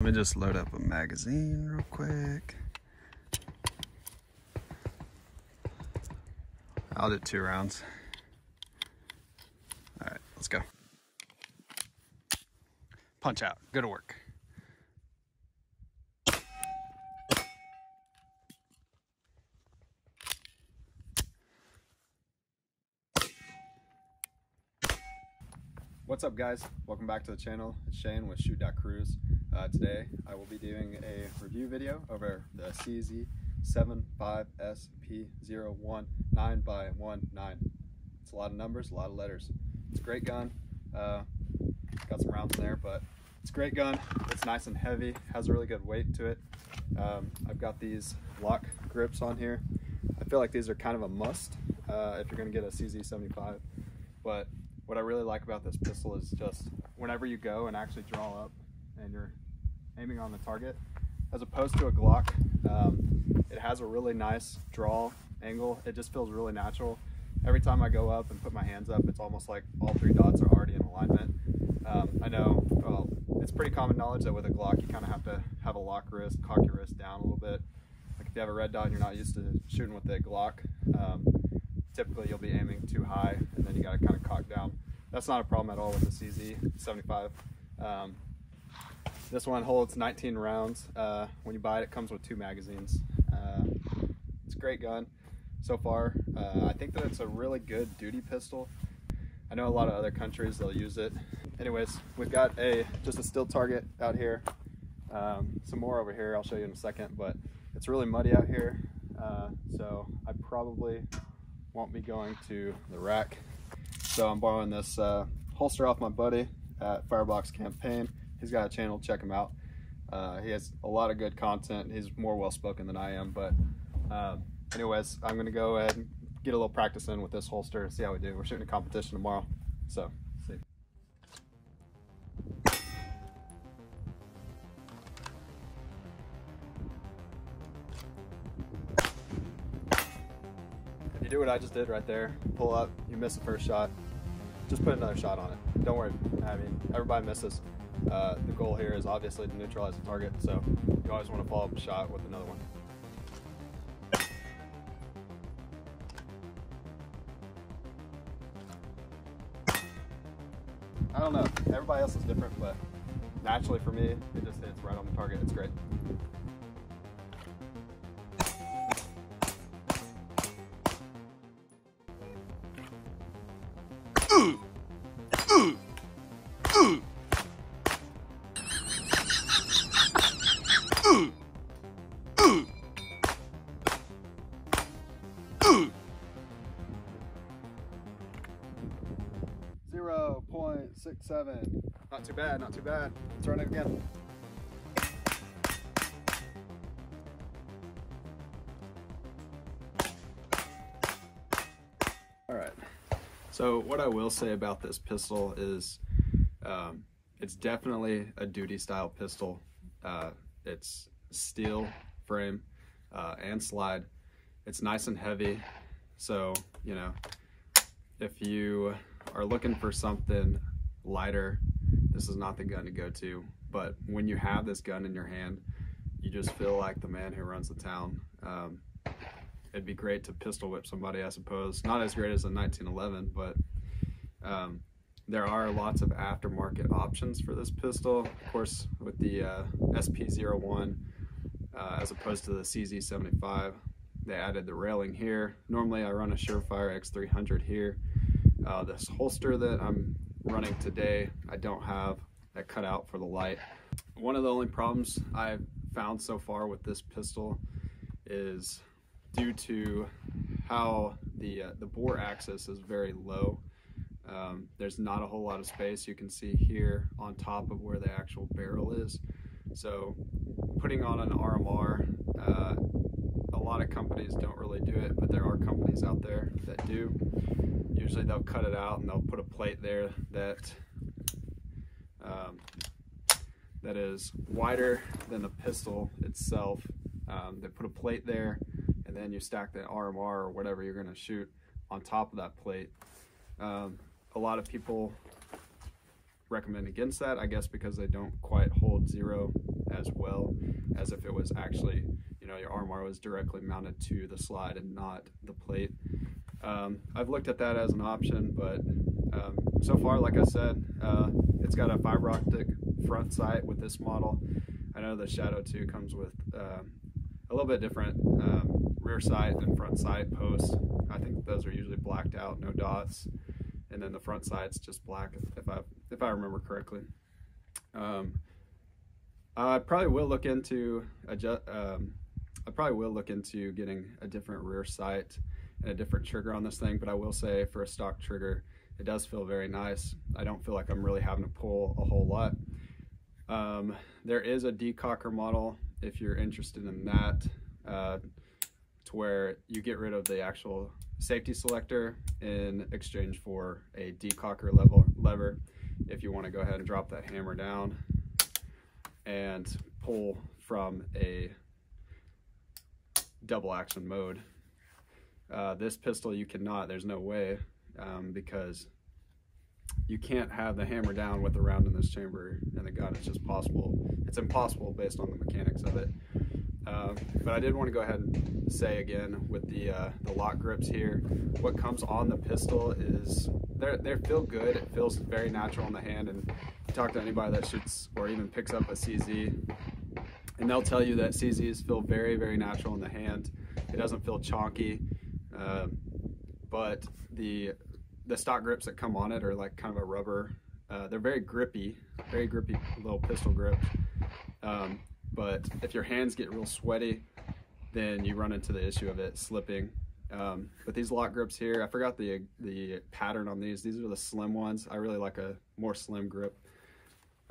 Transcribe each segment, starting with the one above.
me just load up a magazine real quick. I'll do 2 rounds. All right, let's go. Punch out, go to work. What's up guys, welcome back to the channel. It's Shane with Shoot.Cruise. Today I will be doing a review video over the CZ75 SP01 9x19. It's a lot of numbers, a lot of letters. It's a great gun. Got some rounds in there, but it's a great gun. It's nice and heavy, has a really good weight to it. I've got these lock grips on here. I feel like these are kind of a must if you're gonna get a CZ75, but what I really like about this pistol is just whenever you go and actually draw up and you're aiming on the target, as opposed to a Glock, it has a really nice draw angle. It just feels really natural. Every time I go up and put my hands up, it's almost like all 3 dots are already in alignment. I know, well, it's pretty common knowledge that with a Glock, you kind of have to have a lock wrist, cock your wrist down a little bit. Like if you have a red dot and you're not used to shooting with a Glock, typically you'll be aiming too high and then you got to kind of cock down. That's not a problem at all with the CZ75. This one holds 19 rounds. When you buy it, it comes with 2 magazines. It's a great gun so far. I think that it's a really good duty pistol. I know a lot of other countries, they'll use it. Anyways, we've got just a still target out here. Some more over here, I'll show you in a second, but it's really muddy out here. So I probably won't be going to the rack. So I'm borrowing this holster off my buddy at Firebox Campaign. He's got a channel, check him out. He has a lot of good content. He's more well-spoken than I am, but anyways, I'm gonna go ahead and get a little practice in with this holster and see how we do. We're shooting a competition tomorrow, so see. If you do what I just did right there, pull up, you miss the first shot, just put another shot on it. Don't worry, I mean, everybody misses. The goal here is obviously to neutralize the target, so you always want to follow up a shot with another one. I don't know, everybody else is different, but naturally for me, it just hits right on the target. It's great. .67. Not too bad, not too bad. Let's run it again. All right. So what I will say about this pistol is it's definitely a duty style pistol. It's steel frame and slide. It's nice and heavy. So, you know, if you are looking for something lighter, this is not the gun to go to. But when you have this gun in your hand, you just feel like the man who runs the town. It'd be great to pistol whip somebody, I suppose. Not as great as a 1911, but there are lots of aftermarket options for this pistol. Of course, with the SP01 as opposed to the CZ75, they added the railing here. Normally I run a Surefire X300 here. This holster that I'm running today, I don't have that cut out for the light. One of the only problems I've found so far with this pistol is due to how the bore axis is very low. There's not a whole lot of space. You can see here on top of where the actual barrel is. So putting on an RMR, a lot of companies don't really do it, but there are companies out there that do. Usually they'll cut it out and they'll put a plate there that that is wider than the pistol itself. They put a plate there, and then you stack the RMR or whatever you're going to shoot on top of that plate. A lot of people recommend against that, I guess, because they don't quite hold zero as well as if it was actually, you know, your armbar was directly mounted to the slide and not the plate. I've looked at that as an option, but so far, like I said, it's got a fiber optic front sight with this model. I know the Shadow 2 comes with a little bit different rear sight and front sight posts. I think those are usually blacked out, no dots, and then the front sight's just black, if I remember correctly. I probably will look into getting a different rear sight and a different trigger on this thing, but I will say for a stock trigger, it does feel very nice. I don't feel like I'm really having to pull a whole lot. There is a decocker model if you're interested in that, to where you get rid of the actual safety selector in exchange for a decocker lever if you want to go ahead and drop that hammer down and pull from a double action mode. This pistol you cannot, there's no way, because you can't have the hammer down with the round in this chamber in the gun. It's just possible. It's impossible based on the mechanics of it. But I did want to go ahead and say again with the lock grips here, what comes on the pistol is they feel good. It feels very natural in the hand, and you talk to anybody that shoots or even picks up a CZ, and they'll tell you that CZs feel very, very natural in the hand. It doesn't feel chonky, but the stock grips that come on it are like kind of a rubber. They're very grippy little pistol grips. But if your hands get real sweaty, then you run into the issue of it slipping. But these lock grips here, I forgot the pattern on these. These are the slim ones. I really like a more slim grip.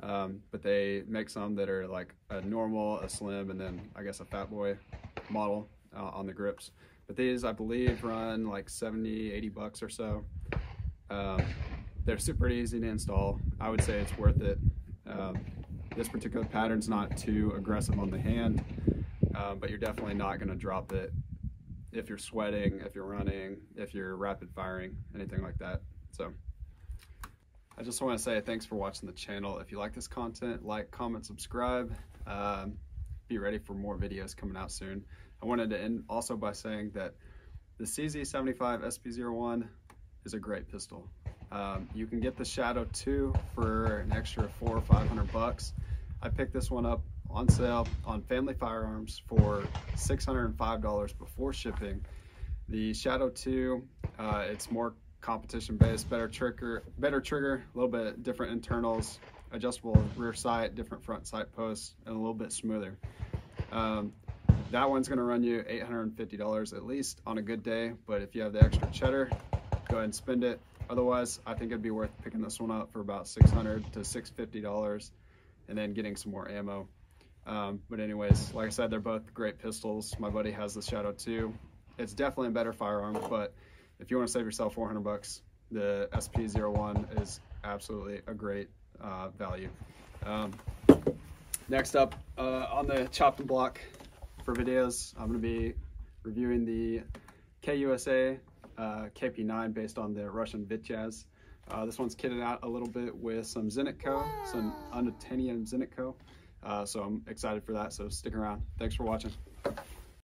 But they make some that are like a normal, a slim, and then I guess a fat boy model on the grips. But these, I believe, run like 70, 80 bucks or so. They're super easy to install. I would say it's worth it. This particular pattern's not too aggressive on the hand, but you're definitely not going to drop it if you're sweating, if you're running, if you're rapid firing, anything like that. So I just want to say thanks for watching the channel. If you like this content, like, comment, subscribe. Be ready for more videos coming out soon. I wanted to end also by saying that the CZ75 SP01 is a great pistol. You can get the Shadow 2 for an extra $400 or $500. I picked this one up on sale on Family Firearms for $605 before shipping. The Shadow 2, it's more competition based, better trigger, a little bit different internals, adjustable rear sight, different front sight posts, and a little bit smoother. That one's going to run you $850 at least on a good day, but if you have the extra cheddar, go ahead and spend it. Otherwise, I think it'd be worth picking this one up for about $600 to $650 and then getting some more ammo. But anyways, like I said, they're both great pistols. My buddy has the Shadow 2. It's definitely a better firearm, but if you want to save yourself $400, the SP01 is absolutely a great value. Next up on the chopping block for videos, I'm going to be reviewing the KUSA KP9 based on the Russian Vityaz. This one's kitted out a little bit with some Zenitco, some unobtainium Zenitco. So I'm excited for that, so stick around. Thanks for watching.